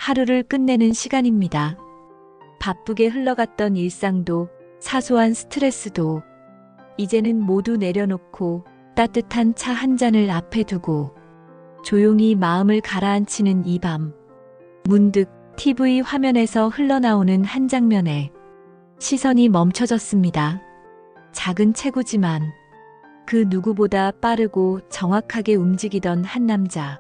하루를 끝내는 시간입니다. 바쁘게 흘러갔던 일상도 사소한 스트레스도 이제는 모두 내려놓고 따뜻한 차 한 잔을 앞에 두고 조용히 마음을 가라앉히는 이 밤. 문득 TV 화면에서 흘러나오는 한 장면에 시선이 멈춰졌습니다. 작은 체구지만 그 누구보다 빠르고 정확하게 움직이던 한 남자.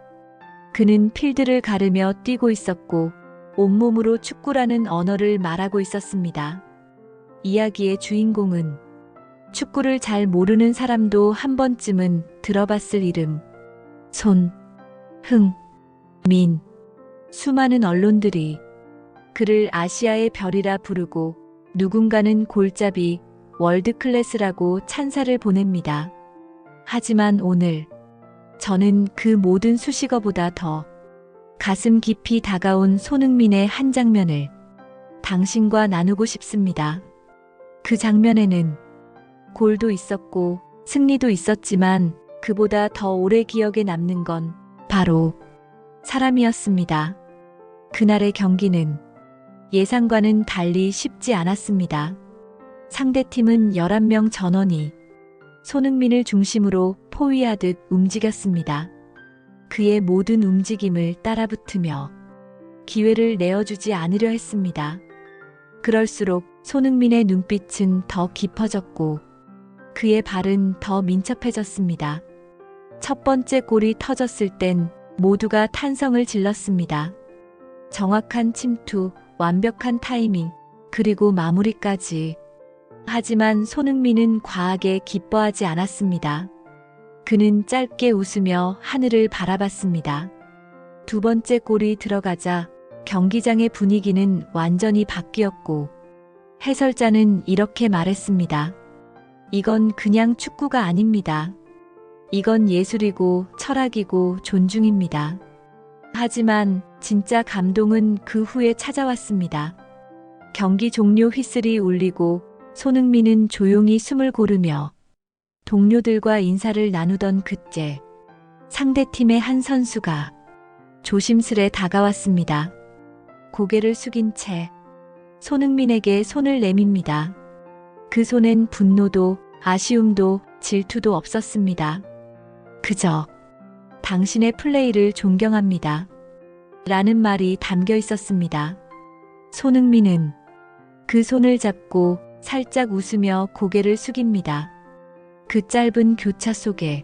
그는 필드를 가르며 뛰고 있었고 온몸으로 축구라는 언어를 말하고 있었습니다. 이야기의 주인공은 축구를 잘 모르는 사람도 한 번쯤은 들어봤을 이름. 손흥민. 수많은 언론들이 그를 아시아의 별이라 부르고 누군가는 골잡이 월드클래스라고 찬사를 보냅니다. 하지만 오늘 저는 그 모든 수식어보다 더 가슴 깊이 다가온 손흥민의 한 장면을 당신과 나누고 싶습니다. 그 장면에는 골도 있었고 승리도 있었지만 그보다 더 오래 기억에 남는 건 바로 사람이었습니다. 그날의 경기는 예상과는 달리 쉽지 않았습니다. 상대팀은 11명 전원이 손흥민을 중심으로 포위하듯 움직였습니다. 그의 모든 움직임을 따라붙으며 기회를 내어주지 않으려 했습니다. 그럴수록 손흥민의 눈빛은 더 깊어졌고 그의 발은 더 민첩해졌습니다. 첫 번째 골이 터졌을 땐 모두가 탄성을 질렀습니다. 정확한 침투, 완벽한 타이밍, 그리고 마무리까지. 하지만 손흥민은 과하게 기뻐하지 않았습니다. 그는 짧게 웃으며 하늘을 바라봤습니다. 두 번째 골이 들어가자 경기장의 분위기는 완전히 바뀌었고 해설자는 이렇게 말했습니다. 이건 그냥 축구가 아닙니다. 이건 예술이고 철학이고 존중입니다. 하지만 진짜 감동은 그 후에 찾아왔습니다. 경기 종료 휘슬이 울리고 손흥민은 조용히 숨을 고르며 동료들과 인사를 나누던 그때 상대팀의 한 선수가 조심스레 다가왔습니다. 고개를 숙인 채 손흥민에게 손을 내밉니다. 그 손엔 분노도 아쉬움도 질투도 없었습니다. 그저 당신의 플레이를 존경합니다. 라는 말이 담겨 있었습니다. 손흥민은 그 손을 잡고 살짝 웃으며 고개를 숙입니다. 그 짧은 교차 속에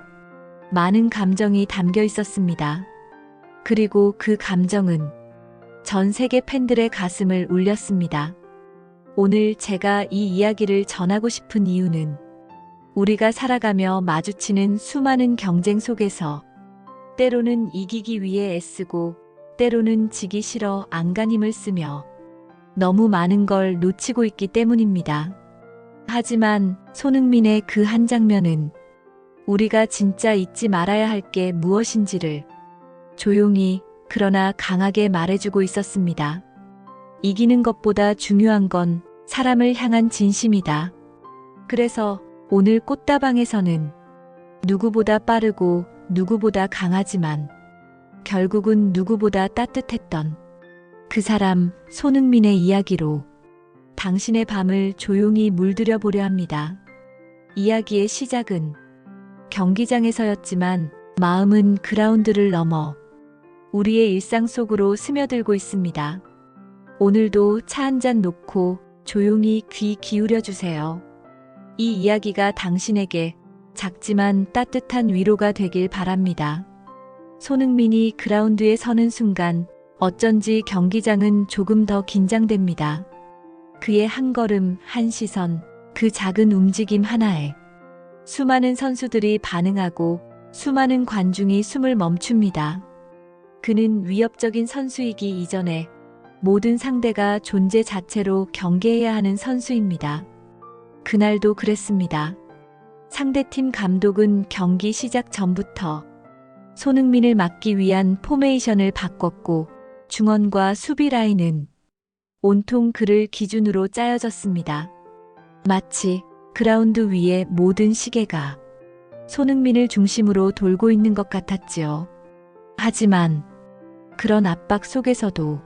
많은 감정이 담겨 있었습니다. 그리고 그 감정은 전 세계 팬들의 가슴을 울렸습니다. 오늘 제가 이 이야기를 전하고 싶은 이유는 우리가 살아가며 마주치는 수많은 경쟁 속에서 때로는 이기기 위해 애쓰고 때로는 지기 싫어 안간힘을 쓰며 너무 많은 걸 놓치고 있기 때문입니다. 하지만 손흥민의 그 한 장면은 우리가 진짜 잊지 말아야 할 게 무엇인지를 조용히 그러나 강하게 말해주고 있었습니다. 이기는 것보다 중요한 건 사람을 향한 진심이다. 그래서 오늘 꽃다방에서는 누구보다 빠르고 누구보다 강하지만 결국은 누구보다 따뜻했던 그 사람 손흥민의 이야기로 당신의 밤을 조용히 물들여 보려 합니다. 이야기의 시작은 경기장에서였지만 마음은 그라운드를 넘어 우리의 일상 속으로 스며들고 있습니다. 오늘도 차 한 잔 놓고 조용히 귀 기울여 주세요. 이 이야기가 당신에게 작지만 따뜻한 위로가 되길 바랍니다. 손흥민이 그라운드에 서는 순간 어쩐지 경기장은 조금 더 긴장됩니다. 그의 한 걸음, 한 시선, 그 작은 움직임 하나에 수많은 선수들이 반응하고 수많은 관중이 숨을 멈춥니다. 그는 위협적인 선수이기 이전에 모든 상대가 존재 자체로 경계해야 하는 선수입니다. 그날도 그랬습니다. 상대팀 감독은 경기 시작 전부터 손흥민을 막기 위한 포메이션을 바꿨고 중원과 수비 라인은 온통 그를 기준으로 짜여졌습니다. 마치 그라운드 위의 모든 시계가 손흥민을 중심으로 돌고 있는 것 같았지요. 하지만 그런 압박 속에서도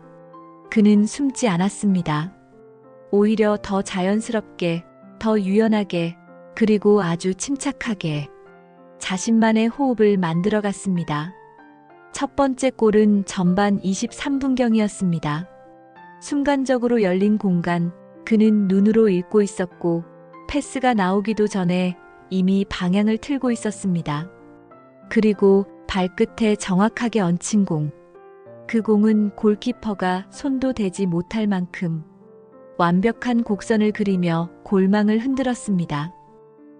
그는 숨지 않았습니다. 오히려 더 자연스럽게, 더 유연하게, 그리고 아주 침착하게 자신만의 호흡을 만들어갔습니다. 첫 번째 골은 전반 23분경이었습니다. 순간적으로 열린 공간, 그는 눈으로 읽고 있었고 패스가 나오기도 전에 이미 방향을 틀고 있었습니다. 그리고 발끝에 정확하게 얹힌 공. 그 공은 골키퍼가 손도 대지 못할 만큼 완벽한 곡선을 그리며 골망을 흔들었습니다.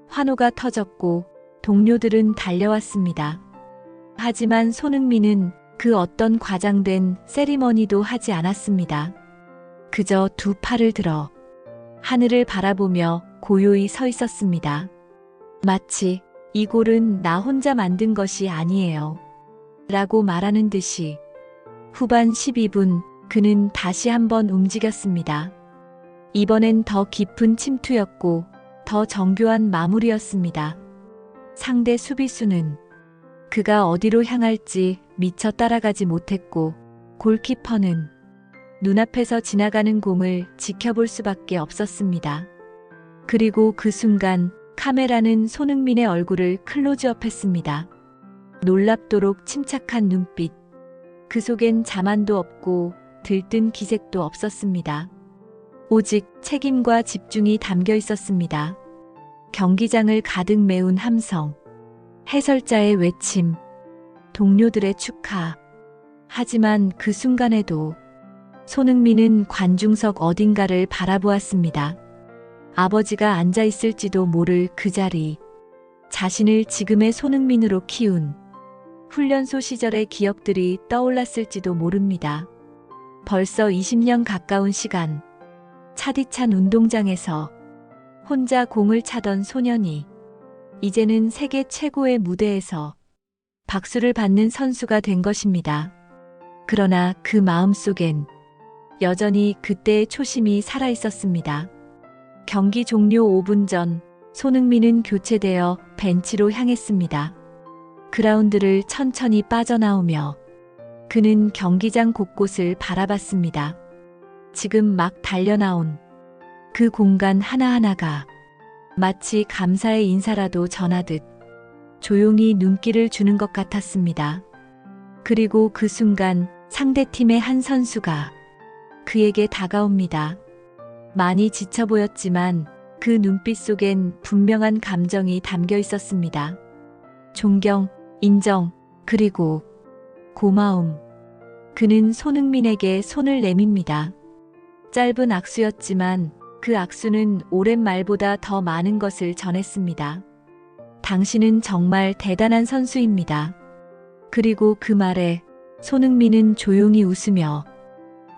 환호가 터졌고 동료들은 달려왔습니다. 하지만 손흥민은 그 어떤 과장된 세리머니도 하지 않았습니다. 그저 두 팔을 들어 하늘을 바라보며 고요히 서 있었습니다. 마치 이 골은 나 혼자 만든 것이 아니에요. 라고 말하는 듯이 후반 12분 그는 다시 한번 움직였습니다. 이번엔 더 깊은 침투였고 더 정교한 마무리였습니다. 상대 수비수는 그가 어디로 향할지 미처 따라가지 못했고 골키퍼는 눈앞에서 지나가는 공을 지켜볼 수밖에 없었습니다. 그리고 그 순간 카메라는 손흥민의 얼굴을 클로즈업했습니다. 놀랍도록 침착한 눈빛. 그 속엔 자만도 없고 들뜬 기색도 없었습니다. 오직 책임과 집중이 담겨 있었습니다. 경기장을 가득 메운 함성, 해설자의 외침, 동료들의 축하. 하지만 그 순간에도 손흥민은 관중석 어딘가를 바라보았습니다. 아버지가 앉아 있을지도 모를 그 자리, 자신을 지금의 손흥민으로 키운 훈련소 시절의 기억들이 떠올랐을지도 모릅니다. 벌써 20년 가까운 시간, 차디찬 운동장에서 혼자 공을 차던 소년이 이제는 세계 최고의 무대에서 박수를 받는 선수가 된 것입니다. 그러나 그 마음속엔 여전히 그때의 초심이 살아있었습니다. 경기 종료 5분 전 손흥민은 교체되어 벤치로 향했습니다. 그라운드를 천천히 빠져나오며 그는 경기장 곳곳을 바라봤습니다. 지금 막 달려나온 그 공간 하나하나가 마치 감사의 인사라도 전하듯 조용히 눈길을 주는 것 같았습니다. 그리고 그 순간 상대팀의 한 선수가 그에게 다가옵니다. 많이 지쳐 보였지만 그 눈빛 속엔 분명한 감정이 담겨 있었습니다. 존경, 인정, 그리고 고마움. 그는 손흥민에게 손을 내밉니다. 짧은 악수였지만 그 악수는 오랜 말보다 더 많은 것을 전했습니다. 당신은 정말 대단한 선수입니다. 그리고 그 말에 손흥민은 조용히 웃으며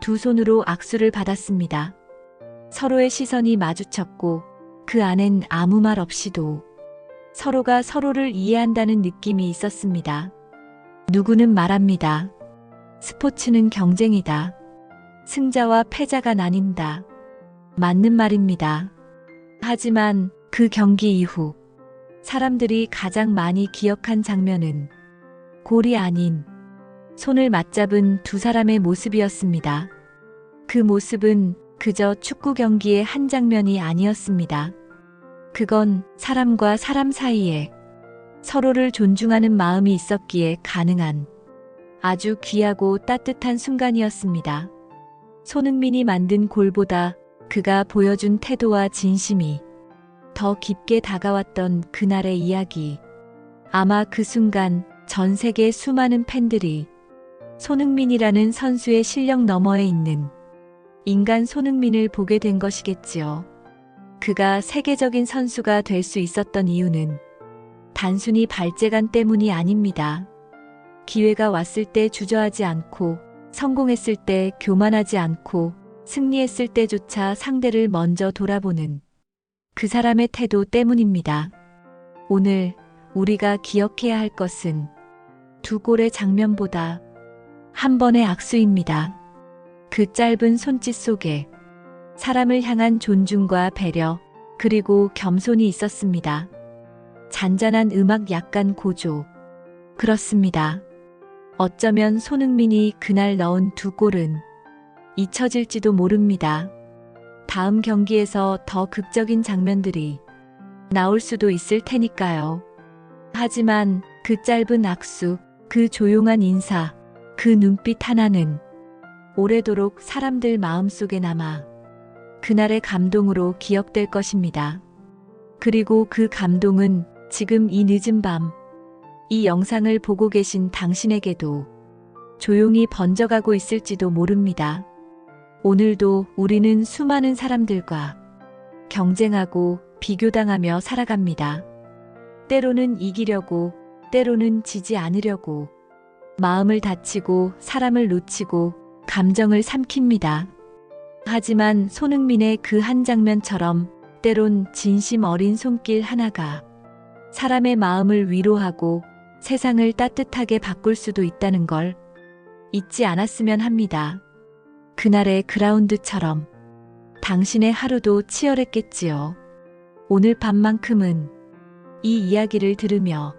두 손으로 악수를 받았습니다. 서로의 시선이 마주쳤고 그 안엔 아무 말 없이도 서로가 서로를 이해한다는 느낌이 있었습니다. 누구는 말합니다. 스포츠는 경쟁이다. 승자와 패자가 나뉜다. 맞는 말입니다. 하지만 그 경기 이후 사람들이 가장 많이 기억한 장면은 골이 아닌 손을 맞잡은 두 사람의 모습이었습니다. 그 모습은 그저 축구 경기의 한 장면이 아니었습니다. 그건 사람과 사람 사이에 서로를 존중하는 마음이 있었기에 가능한 아주 귀하고 따뜻한 순간이었습니다. 손흥민이 만든 골보다 그가 보여준 태도와 진심이 더 깊게 다가왔던 그날의 이야기. 아마 그 순간 전 세계 수많은 팬들이 손흥민이라는 선수의 실력 너머에 있는 인간 손흥민을 보게 된 것이겠지요. 그가 세계적인 선수가 될 수 있었던 이유는 단순히 발재간 때문이 아닙니다. 기회가 왔을 때 주저하지 않고, 성공했을 때 교만하지 않고, 승리했을 때조차 상대를 먼저 돌아보는 그 사람의 태도 때문입니다. 오늘 우리가 기억해야 할 것은 두 골의 장면보다 한 번의 악수입니다. 그 짧은 손짓 속에 사람을 향한 존중과 배려, 그리고 겸손이 있었습니다. 잔잔한 음악 약간 고조. 그렇습니다. 어쩌면 손흥민이 그날 넣은 두 골은 잊혀질지도 모릅니다. 다음 경기에서 더 극적인 장면들이 나올 수도 있을 테니까요. 하지만 그 짧은 악수, 그 조용한 인사, 그 눈빛 하나는 오래도록 사람들 마음속에 남아 그날의 감동으로 기억될 것입니다. 그리고 그 감동은 지금 이 늦은 밤, 이 영상을 보고 계신 당신에게도 조용히 번져가고 있을지도 모릅니다. 오늘도 우리는 수많은 사람들과 경쟁하고 비교당하며 살아갑니다. 때로는 이기려고, 때로는 지지 않으려고, 마음을 다치고 사람을 놓치고 감정을 삼킵니다. 하지만 손흥민의 그 한 장면처럼 때론 진심 어린 손길 하나가 사람의 마음을 위로하고 세상을 따뜻하게 바꿀 수도 있다는 걸 잊지 않았으면 합니다. 그날의 그라운드처럼 당신의 하루도 치열했겠지요. 오늘 밤만큼은 이 이야기를 들으며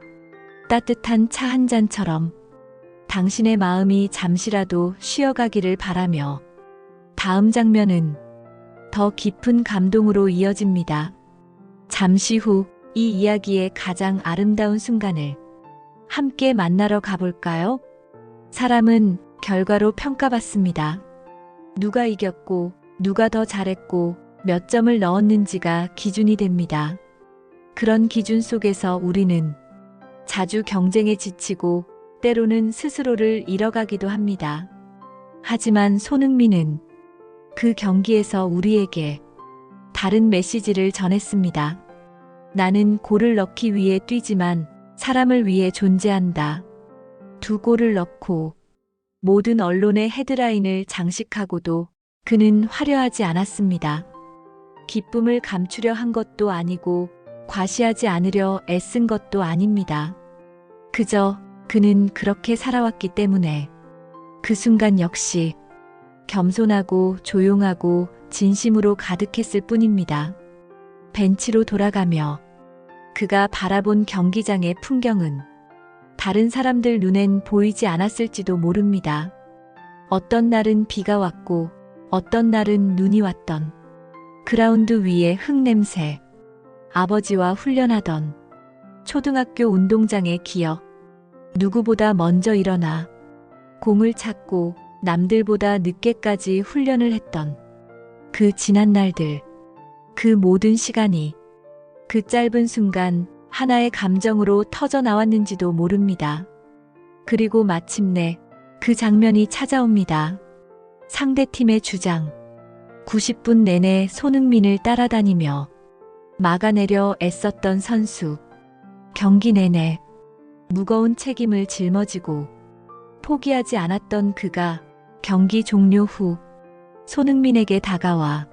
따뜻한 차 한 잔처럼 당신의 마음이 잠시라도 쉬어가기를 바라며 다음 장면은 더 깊은 감동으로 이어집니다. 잠시 후 이 이야기의 가장 아름다운 순간을 함께 만나러 가볼까요? 사람은 결과로 평가받습니다. 누가 이겼고, 누가 더 잘했고, 몇 점을 넣었는지가 기준이 됩니다. 그런 기준 속에서 우리는 자주 경쟁에 지치고 때로는 스스로를 잃어가기도 합니다. 하지만 손흥민은 그 경기에서 우리에게 다른 메시지를 전했습니다. 나는 골을 넣기 위해 뛰지만 사람을 위해 존재한다. 2골을 넣고 모든 언론의 헤드라인을 장식하고도 그는 화려하지 않았습니다. 기쁨을 감추려 한 것도 아니고 과시하지 않으려 애쓴 것도 아닙니다. 그저 그는 그렇게 살아왔기 때문에 그 순간 역시 겸손하고 조용하고 진심으로 가득했을 뿐입니다. 벤치로 돌아가며 그가 바라본 경기장의 풍경은 다른 사람들 눈엔 보이지 않았을지도 모릅니다. 어떤 날은 비가 왔고 어떤 날은 눈이 왔던 그라운드 위의 흙냄새, 아버지와 훈련하던 초등학교 운동장의 기억, 누구보다 먼저 일어나 공을 찾고 남들보다 늦게까지 훈련을 했던 그 지난 날들, 그 모든 시간이 그 짧은 순간 하나의 감정으로 터져 나왔는지도 모릅니다. 그리고 마침내 그 장면이 찾아옵니다. 상대팀의 주장, 90분 내내 손흥민을 따라다니며 막아내려 애썼던 선수, 경기 내내 무거운 책임을 짊어지고 포기하지 않았던 그가 경기 종료 후 손흥민에게 다가와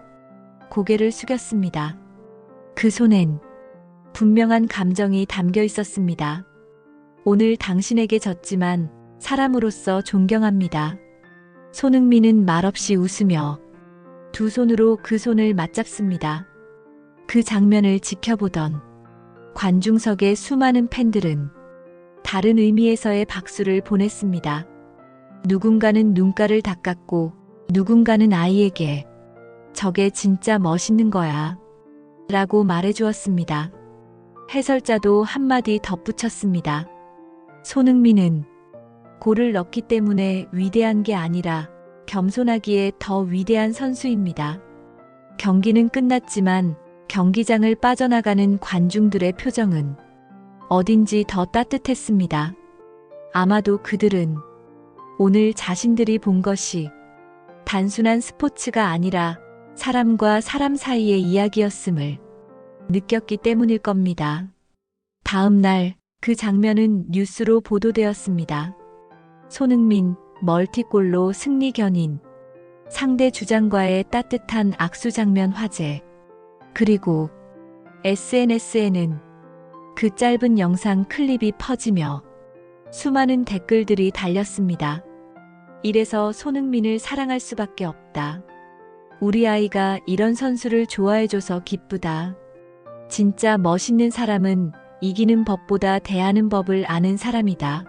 고개를 숙였습니다. 그 손엔 분명한 감정이 담겨 있었습니다. 오늘 당신에게 졌지만 사람으로서 존경합니다. 손흥민은 말없이 웃으며 두 손으로 그 손을 맞잡습니다. 그 장면을 지켜보던 관중석의 수많은 팬들은 다른 의미에서의 박수를 보냈습니다. 누군가는 눈가를 닦았고 누군가는 아이에게 저게 진짜 멋있는 거야 라고 말해주었습니다. 해설자도 한마디 덧붙였습니다. 손흥민은 골을 넣기 때문에 위대한 게 아니라 겸손하기에 더 위대한 선수입니다. 경기는 끝났지만 경기장을 빠져나가는 관중들의 표정은 어딘지 더 따뜻했습니다. 아마도 그들은 오늘 자신들이 본 것이 단순한 스포츠가 아니라 사람과 사람 사이의 이야기였음을 느꼈기 때문일 겁니다. 다음 날 그 장면은 뉴스로 보도되었습니다. 손흥민 멀티골로 승리 견인, 상대 주장과의 따뜻한 악수 장면 화제, 그리고 SNS에는 그 짧은 영상 클립이 퍼지며 수많은 댓글들이 달렸습니다. 이래서 손흥민을 사랑할 수밖에 없다. 우리 아이가 이런 선수를 좋아해줘서 기쁘다. 진짜 멋있는 사람은 이기는 법보다 대하는 법을 아는 사람이다.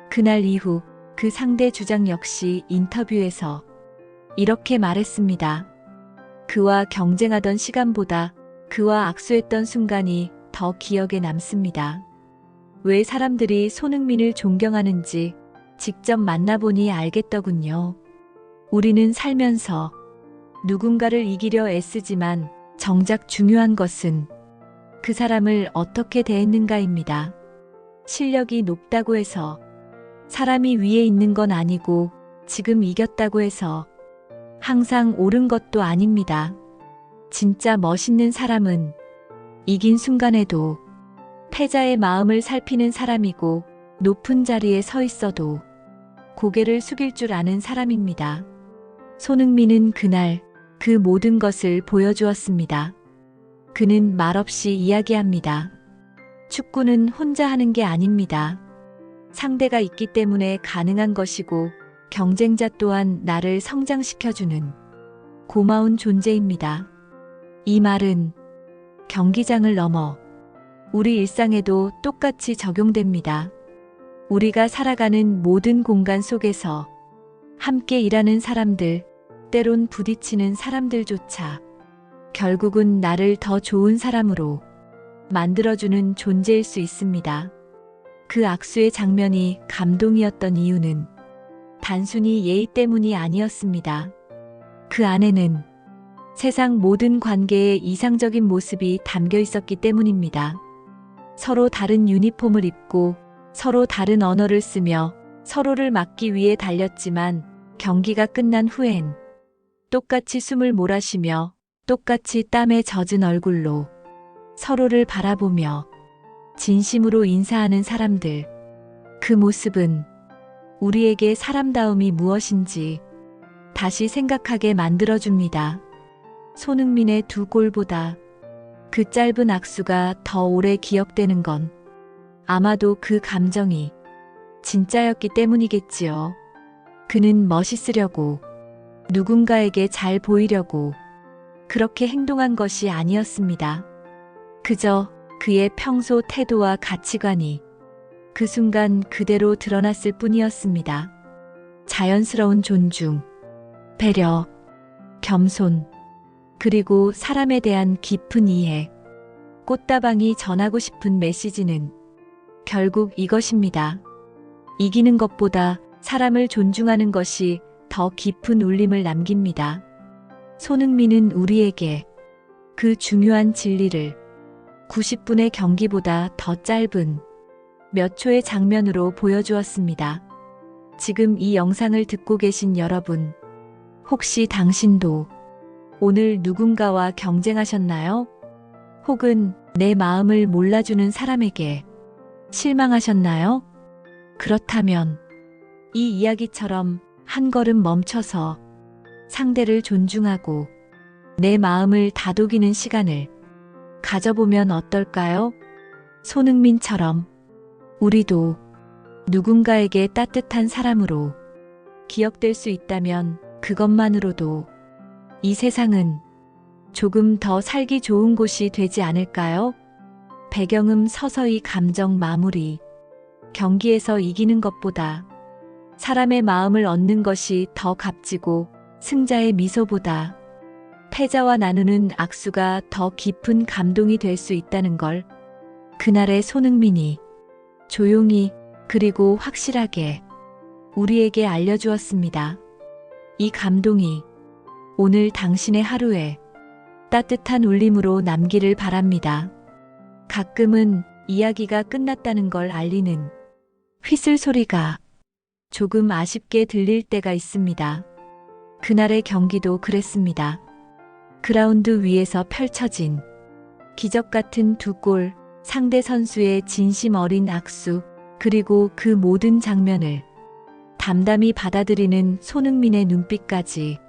그날 이후 그 상대 주장 역시 인터뷰에서 이렇게 말했습니다. 그와 경쟁하던 시간보다 그와 악수했던 순간이 더 기억에 남습니다. 왜 사람들이 손흥민을 존경하는지 직접 만나보니 알겠더군요. 우리는 살면서 누군가를 이기려 애쓰지만 정작 중요한 것은 그 사람을 어떻게 대했는가입니다. 실력이 높다고 해서 사람이 위에 있는 건 아니고 지금 이겼다고 해서 항상 옳은 것도 아닙니다. 진짜 멋있는 사람은 이긴 순간에도 패자의 마음을 살피는 사람이고 높은 자리에 서 있어도 고개를 숙일 줄 아는 사람입니다. 손흥민은 그날 그 모든 것을 보여주었습니다. 그는 말없이 이야기합니다. 축구는 혼자 하는 게 아닙니다. 상대가 있기 때문에 가능한 것이고 경쟁자 또한 나를 성장시켜주는 고마운 존재입니다. 이 말은 경기장을 넘어 우리 일상에도 똑같이 적용됩니다. 우리가 살아가는 모든 공간 속에서 함께 일하는 사람들, 때론 부딪히는 사람들조차 결국은 나를 더 좋은 사람으로 만들어주는 존재일 수 있습니다. 그 악수의 장면이 감동이었던 이유는 단순히 예의 때문이 아니었습니다. 그 안에는 세상 모든 관계의 이상적인 모습이 담겨 있었기 때문입니다. 서로 다른 유니폼을 입고 서로 다른 언어를 쓰며 서로를 막기 위해 달렸지만 경기가 끝난 후엔 똑같이 숨을 몰아쉬며 똑같이 땀에 젖은 얼굴로 서로를 바라보며 진심으로 인사하는 사람들. 그 모습은 우리에게 사람다움이 무엇인지 다시 생각하게 만들어줍니다. 손흥민의 두 골보다 그 짧은 악수가 더 오래 기억되는 건 아마도 그 감정이 진짜였기 때문이겠지요. 그는 멋있으려고, 누군가에게 잘 보이려고 그렇게 행동한 것이 아니었습니다. 그저 그의 평소 태도와 가치관이 그 순간 그대로 드러났을 뿐이었습니다. 자연스러운 존중, 배려, 겸손, 그리고 사람에 대한 깊은 이해. 꽃다방이 전하고 싶은 메시지는 결국 이것입니다. 이기는 것보다 사람을 존중하는 것이 더 깊은 울림을 남깁니다. 손흥민은 우리에게 그 중요한 진리를 90분의 경기보다 더 짧은 몇 초의 장면으로 보여주었습니다. 지금 이 영상을 듣고 계신 여러분, 혹시 당신도 오늘 누군가와 경쟁하셨나요? 혹은 내 마음을 몰라주는 사람에게 실망하셨나요? 그렇다면 이 이야기처럼 한 걸음 멈춰서 상대를 존중하고 내 마음을 다독이는 시간을 가져보면 어떨까요? 손흥민처럼 우리도 누군가에게 따뜻한 사람으로 기억될 수 있다면 그것만으로도 이 세상은 조금 더 살기 좋은 곳이 되지 않을까요? 배경음 서서히 감정 마무리. 경기에서 이기는 것보다 사람의 마음을 얻는 것이 더 값지고 승자의 미소보다 패자와 나누는 악수가 더 깊은 감동이 될 수 있다는 걸 그날의 손흥민이 조용히 그리고 확실하게 우리에게 알려주었습니다. 이 감동이 오늘 당신의 하루에 따뜻한 울림으로 남기를 바랍니다. 가끔은 이야기가 끝났다는 걸 알리는 휘슬 소리가 조금 아쉽게 들릴 때가 있습니다. 그날의 경기도 그랬습니다. 그라운드 위에서 펼쳐진 기적 같은 두 골, 상대 선수의 진심 어린 악수, 그리고 그 모든 장면을 담담히 받아들이는 손흥민의 눈빛까지.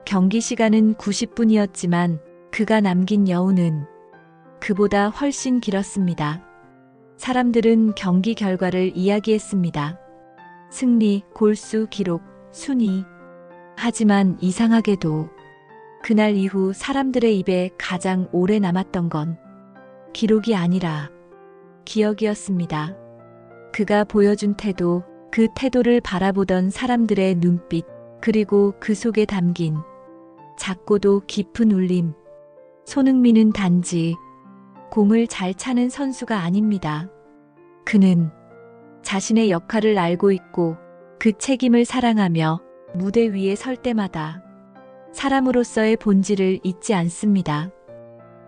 경기 시간은 90분이었지만 그가 남긴 여운은 그보다 훨씬 길었습니다. 사람들은 경기 결과를 이야기했습니다. 승리, 골수, 기록, 순위. 하지만 이상하게도 그날 이후 사람들의 입에 가장 오래 남았던 건 기록이 아니라 기억이었습니다. 그가 보여준 태도, 그 태도를 바라보던 사람들의 눈빛, 그리고 그 속에 담긴 작고도 깊은 울림. 손흥민은 단지 공을 잘 차는 선수가 아닙니다. 그는 자신의 역할을 알고 있고 그 책임을 사랑하며 무대 위에 설 때마다 사람으로서의 본질을 잊지 않습니다.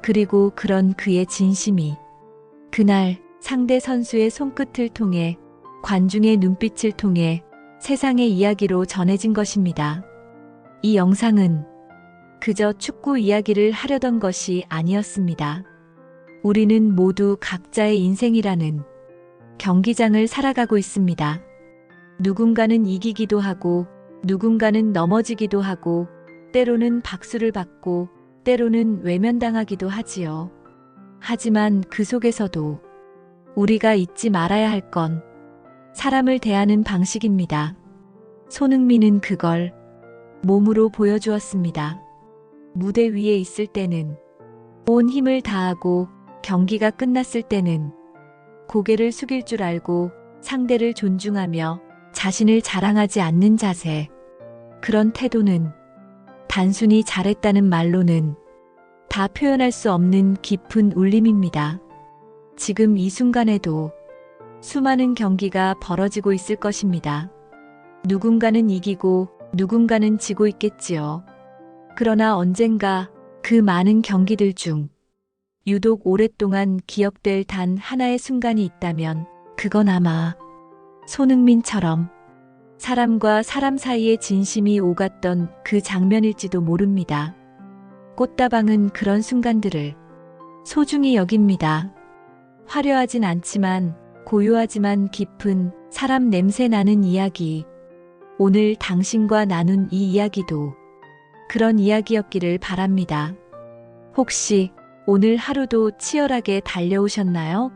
그리고 그런 그의 진심이 그날 상대 선수의 손끝을 통해 관중의 눈빛을 통해 세상의 이야기로 전해진 것입니다. 이 영상은 그저 축구 이야기를 하려던 것이 아니었습니다. 우리는 모두 각자의 인생이라는 경기장을 살아가고 있습니다. 누군가는 이기기도 하고 누군가는 넘어지기도 하고 때로는 박수를 받고 때로는 외면당하기도 하지요. 하지만 그 속에서도 우리가 잊지 말아야 할 건 사람을 대하는 방식입니다. 손흥민은 그걸 몸으로 보여주었습니다. 무대 위에 있을 때는 온 힘을 다하고 경기가 끝났을 때는 고개를 숙일 줄 알고 상대를 존중하며 자신을 자랑하지 않는 자세. 그런 태도는 단순히 잘했다는 말로는 다 표현할 수 없는 깊은 울림입니다. 지금 이 순간에도 수많은 경기가 벌어지고 있을 것입니다. 누군가는 이기고 누군가는 지고 있겠지요. 그러나 언젠가 그 많은 경기들 중 유독 오랫동안 기억될 단 하나의 순간이 있다면 그건 아마 손흥민처럼 사람과 사람 사이의 진심이 오갔던 그 장면일지도 모릅니다. 꽃다방은 그런 순간들을 소중히 여깁니다. 화려하진 않지만 고요하지만 깊은 사람 냄새 나는 이야기. 오늘 당신과 나눈 이 이야기도 그런 이야기였기를 바랍니다. 혹시 오늘 하루도 치열하게 달려오셨나요?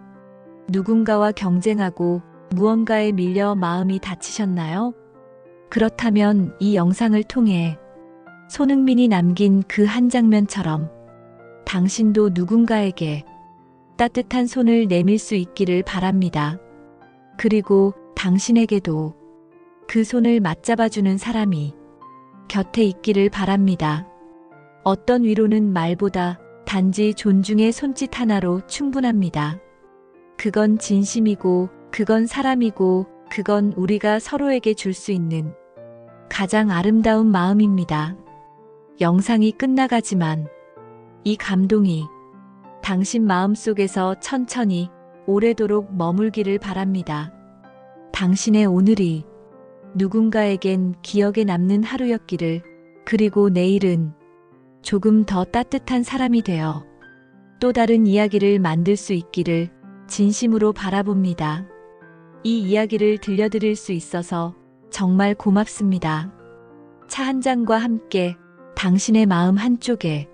누군가와 경쟁하고 무언가에 밀려 마음이 다치셨나요? 그렇다면 이 영상을 통해 손흥민이 남긴 그 한 장면처럼 당신도 누군가에게 따뜻한 손을 내밀 수 있기를 바랍니다. 그리고 당신에게도 그 손을 맞잡아주는 사람이 곁에 있기를 바랍니다. 어떤 위로는 말보다 단지 존중의 손짓 하나로 충분합니다. 그건 진심이고, 그건 사람이고, 그건 우리가 서로에게 줄 수 있는 가장 아름다운 마음입니다. 영상이 끝나가지만 이 감동이 당신 마음속에서 천천히 오래도록 머물기를 바랍니다. 당신의 오늘이 누군가에겐 기억에 남는 하루였기를, 그리고 내일은 조금 더 따뜻한 사람이 되어 또 다른 이야기를 만들 수 있기를 진심으로 바라봅니다. 이 이야기를 들려드릴 수 있어서 정말 고맙습니다. 차 한 잔과 함께 당신의 마음 한쪽에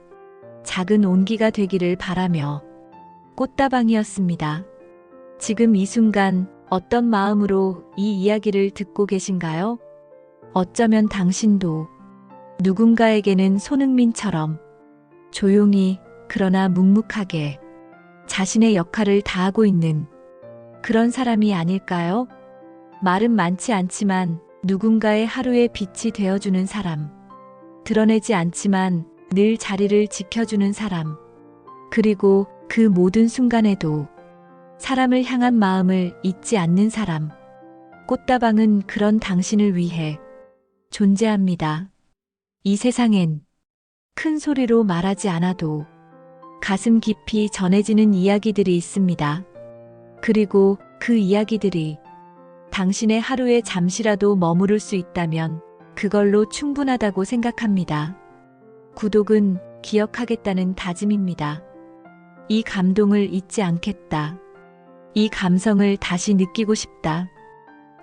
작은 온기가 되기를 바라며 꽃다방이었습니다. 지금 이 순간 어떤 마음으로 이 이야기를 듣고 계신가요? 어쩌면 당신도 누군가에게는 손흥민처럼 조용히 그러나 묵묵하게 자신의 역할을 다하고 있는 그런 사람이 아닐까요? 말은 많지 않지만 누군가의 하루의 빛이 되어주는 사람, 드러내지 않지만 늘 자리를 지켜주는 사람, 그리고 그 모든 순간에도 사람을 향한 마음을 잊지 않는 사람. 꽃다방은 그런 당신을 위해 존재합니다. 이 세상엔 큰 소리로 말하지 않아도 가슴 깊이 전해지는 이야기들이 있습니다. 그리고 그 이야기들이 당신의 하루에 잠시라도 머무를 수 있다면 그걸로 충분하다고 생각합니다. 구독은 기억하겠다는 다짐입니다. 이 감동을 잊지 않겠다. 이 감성을 다시 느끼고 싶다.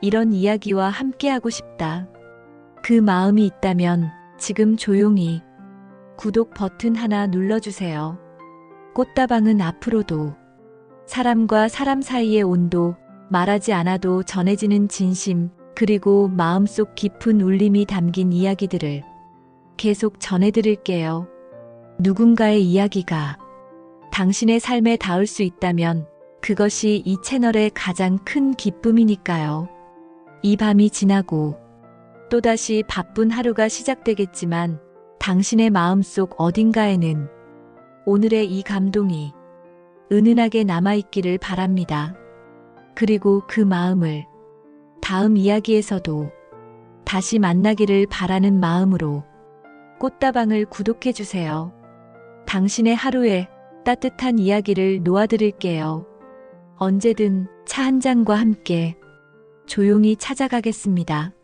이런 이야기와 함께하고 싶다. 그 마음이 있다면 지금 조용히 구독 버튼 하나 눌러주세요. 꽃다방은 앞으로도 사람과 사람 사이의 온도, 말하지 않아도 전해지는 진심, 그리고 마음속 깊은 울림이 담긴 이야기들을 계속 전해드릴게요. 누군가의 이야기가 당신의 삶에 닿을 수 있다면 그것이 이 채널의 가장 큰 기쁨이니까요. 이 밤이 지나고 또다시 바쁜 하루가 시작되겠지만 당신의 마음속 어딘가에는 오늘의 이 감동이 은은하게 남아있기를 바랍니다. 그리고 그 마음을 다음 이야기에서도 다시 만나기를 바라는 마음으로 꽃다방을 구독해주세요. 당신의 하루에 따뜻한 이야기를 놓아드릴게요. 언제든 차 한 잔과 함께 조용히 찾아가겠습니다.